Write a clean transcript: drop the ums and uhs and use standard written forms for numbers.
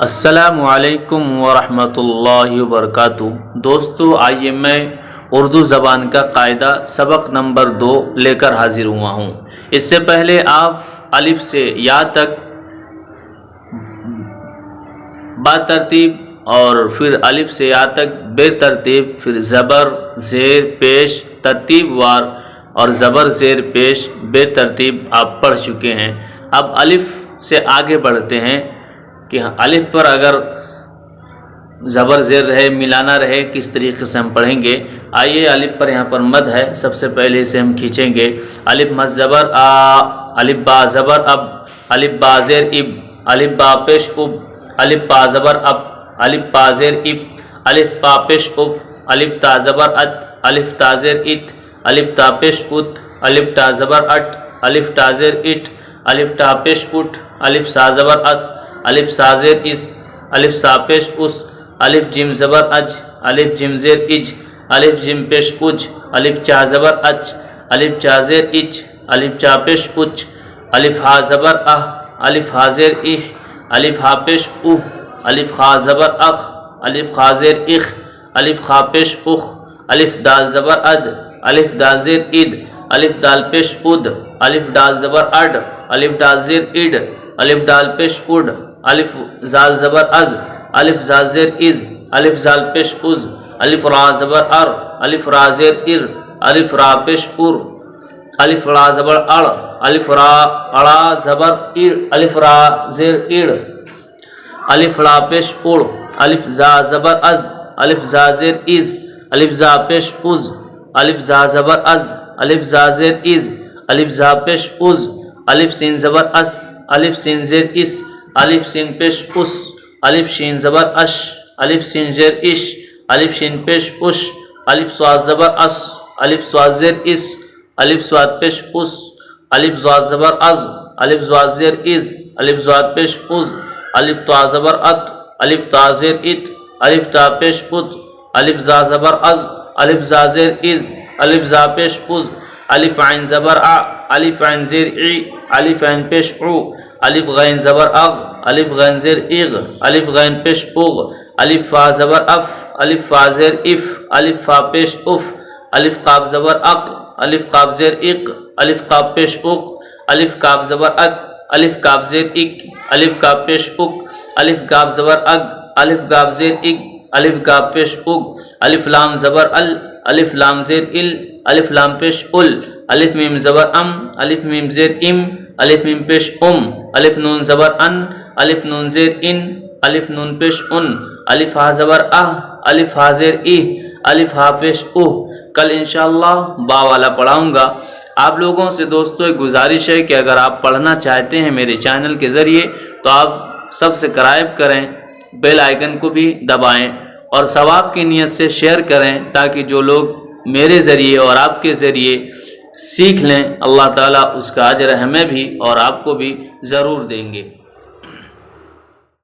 السلام علیکم ورحمۃ اللہ وبرکاتہ۔ دوستو، آئیے میں اردو زبان کا قاعدہ سبق نمبر 2 لے کر حاضر ہوا ہوں۔ اس سے پہلے آپ الف سے یا تک با ترتیب اور پھر الف سے یا تک بے ترتیب، پھر زبر زیر پیش ترتیب وار اور زبر زیر پیش بے ترتیب آپ پڑھ چکے ہیں۔ اب الف سے آگے بڑھتے ہیں کہ الف پر اگر زبر زیر رہے، ملانا رہے، کس طریقے سے ہم پڑھیں گے۔ آئیے، الف پر یہاں پر مد ہے، سب سے پہلے اسے ہم کھینچیں گے۔ الف مد زبر آ، الف با زبر اب، الف با زیر اب، الف با پیش اب، الف با زبر اب، الف با زیر اب، الف با پیش اف، الف تا زبر ات، الف تا زیر ات، الف تا پیش ات، الف تا زبر اٹ، الف تا زیر اٹ، الف تا پیش اٹ، الف سا زبر اس، الف سا زیر اس، الف سا پیش اس، الف جیم زبر اج، الف جیم زیر اج، الف جیم پیش اج، الف چا زبر اچ، الف چا زیر اچ، الف چا پیش اچ، الف ہا زبر اہ، الف ہا زیر اہ، الف ہا پیش اوہ، الف خا زبر اخ، الف خا زیر اخ، الف خا پیش اخ، الف دال زبر اد، الف دال زیر اد، الف دال پیش اد، الف دال زبر اڈ، الف دال زیر اڈ، الف دال پیش اڈ، الف زال زبر از، الف زال زیر از، الف زال پیش از، الف را زبر ار، الف را زیر ار، الف را پیش ار، الف را زبر ار، الف را اڑا زبر ار، الف را زیر ار، الف را پیش ار، الف زا زبر از، الف زا زیر از، الف زا پیش از، الف زا زبر از، الف زا زیر از، الف زا پیش از، الف سین زبر اس، الف سین زیر اس، الف سین پیش اس، الف شین زبر اش، الف سین زیر اش، الف شین پیش اش، الف صاد زبر اس، الف صاد زیر اس، الف صاد پیش اس، الف زاد زبر از، الف زاد زیر از، الف زاد پیش از، الف تا زبر ات، الف تا زیر ات، الف تا پیش ات، الف زا زبر از، الف زا زیر از، الف زا پیش از، الف عین زبر ع، الف عین زیر ع، الف عین پیش عو، الف غین زبر اغ، الف غین زیر اغ، الف غین پیش اغ، الف فا زبر اف، الف فا زیر اف، الف فا پیش اف، الف قاف زبر اق، الف قاف زیر اق، الف قاف پیش اق، الف کاف زبر اک، الف کاف زیر اک، الف کاف پیش اک، الف کاف زبر اگ، الف کاف زیر اگ، الف کاف پیش اگ، الف لام زبر ال، الف لام زیر ال، الف لام پیش ال، الف میم زبر ام، الف میم زیر ام، الف میم پیش الف نون زبر ان، الف نون زیر ان، الف نون پیش ان، الف ہا زبر اہ، الف ہا زیر ای، الف ہا پیش اوہ۔ کل انشاءاللہ با والا پڑھاؤں گا۔ آپ لوگوں سے دوستو ایک گزارش ہے کہ اگر آپ پڑھنا چاہتے ہیں میرے چینل کے ذریعے تو آپ سبسکرائب کریں، بیل آئیکن کو بھی دبائیں اور ثواب کی نیت سے شیئر کریں تاکہ جو لوگ میرے ذریعے اور آپ کے ذریعے سیکھ لیں، اللہ تعالیٰ اس کا اجر ہمیں بھی اور آپ کو بھی ضرور دیں گے۔